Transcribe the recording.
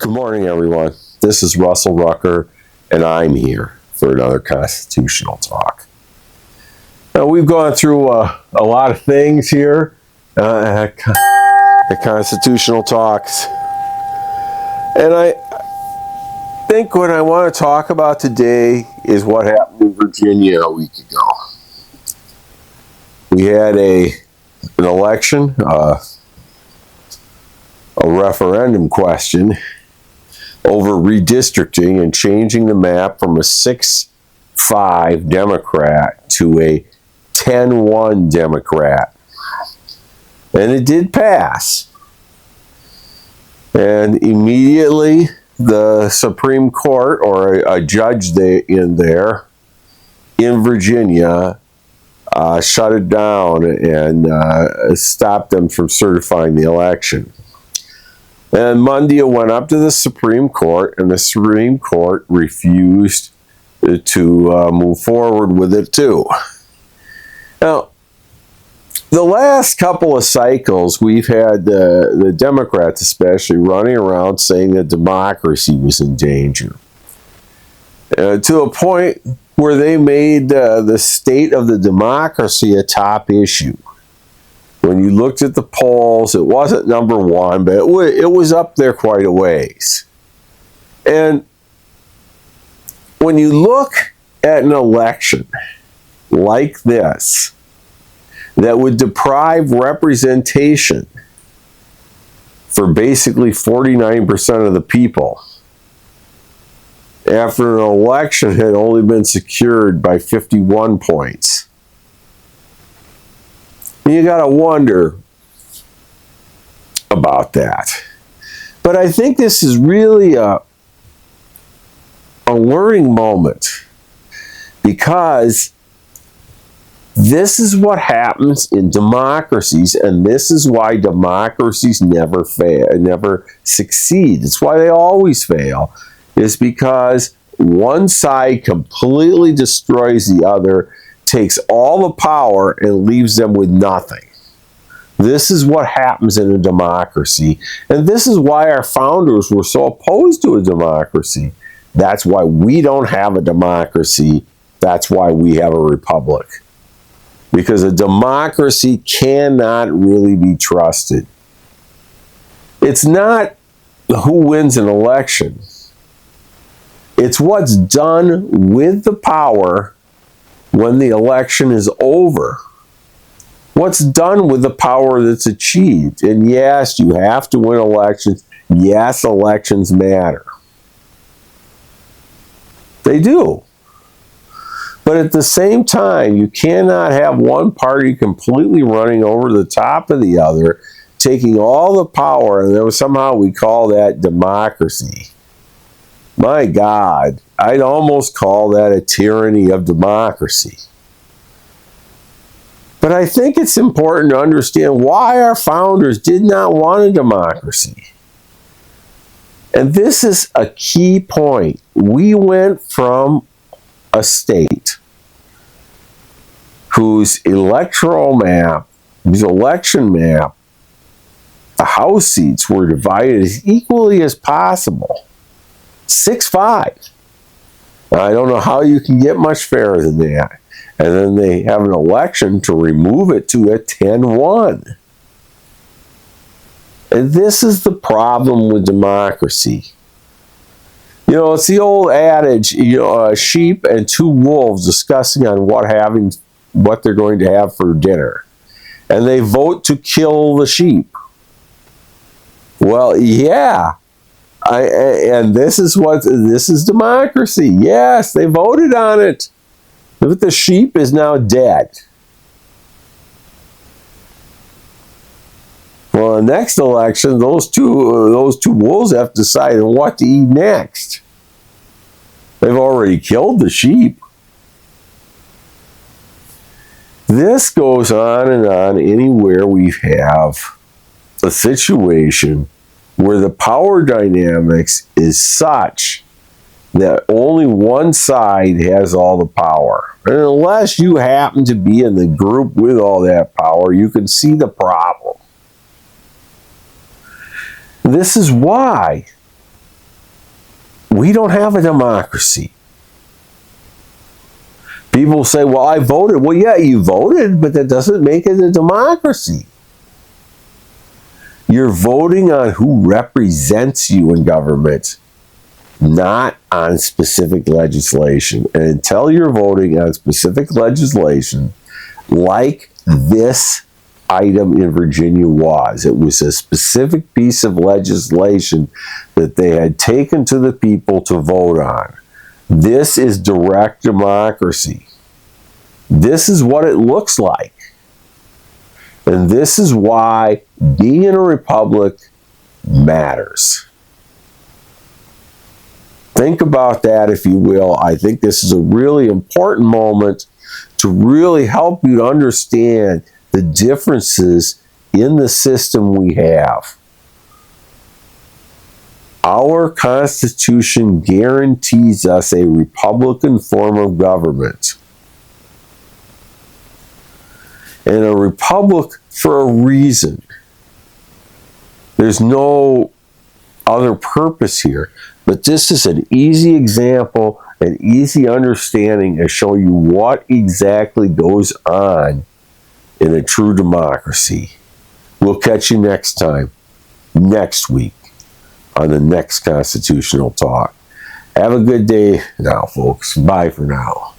Good morning, everyone. This is Russell Rucker, and I'm here for another constitutional talk. Now, we've gone through a lot of things here at constitutional talks, and I think what I want to talk about today is what happened in Virginia a week ago. We had an election, a referendum question over redistricting and changing the map from a 6-5 Democrat to a 10-1 Democrat. And it did pass. And immediately the Supreme Court, or a judge in Virginia, shut it down and stopped them from certifying the election. And Monday it went up to the Supreme Court, and the Supreme Court refused to move forward with it too. Now, the last couple of cycles, we've had the Democrats especially running around saying that democracy was in danger. To a point where they made the state of the democracy a top issue. When you looked at the polls, it wasn't number one, but it was up there quite a ways. And when you look at an election like this, that would deprive representation for basically 49% of the people, after an election had only been secured by 51 points. You got to wonder about that. But I think this is really a learning moment, because this is what happens in democracies, and this is why democracies never fail, never succeed. It's why they always fail. Is because one side completely destroys the other, takes all the power, and leaves them with nothing. This is what happens in a democracy, and this is why our founders were so opposed to a democracy. That's why we don't have a democracy. That's why we have a republic. Because a democracy cannot really be trusted. It's not who wins an election. It's what's done with the power when the election is over. What's done with the power that's achieved. And yes, you have to win elections. Yes, elections matter. They do. But at the same time, you cannot have one party completely running over the top of the other, taking all the power, and then somehow we call that democracy. My God, I'd almost call that a tyranny of democracy. But I think it's important to understand why our founders did not want a democracy. And this is a key point. We went from a state whose electoral map, whose election map, the House seats were divided as equally as possible. 6-5. I don't know how you can get much fairer than that. And then they have an election to remove it to a 10-1. And this is the problem with democracy. You know, it's the old adage, a sheep and two wolves discussing on what they're going to have for dinner. And they vote to kill the sheep. Well, yeah. And this is democracy. Yes, they voted on it. But the sheep is now dead. Well, the next election, those two wolves have to decide on what to eat next. They've already killed the sheep. This goes on and on anywhere we have a situation where the power dynamics is such that only one side has all the power. And unless you happen to be in the group with all that power, you can see the problem. This is why We don't have a democracy. People say, well, I voted. Well, yeah, you voted, but that doesn't make it a democracy. You're voting on who represents you in government, not on specific legislation. And until you're voting on specific legislation, like this item in Virginia was, it was a specific piece of legislation that they had taken to the people to vote on. This is direct democracy. This is what it looks like. And this is why being in a republic matters. Think about that, if you will. I think this is a really important moment to really help you to understand the differences in the system we have. Our Constitution guarantees us a Republican form of government. And a republic for a reason. There's no other purpose here. But this is an easy example, an easy understanding to show you what exactly goes on in a true democracy. We'll catch you next time, next week, on the next Constitutional Talk. Have a good day now, folks. Bye for now.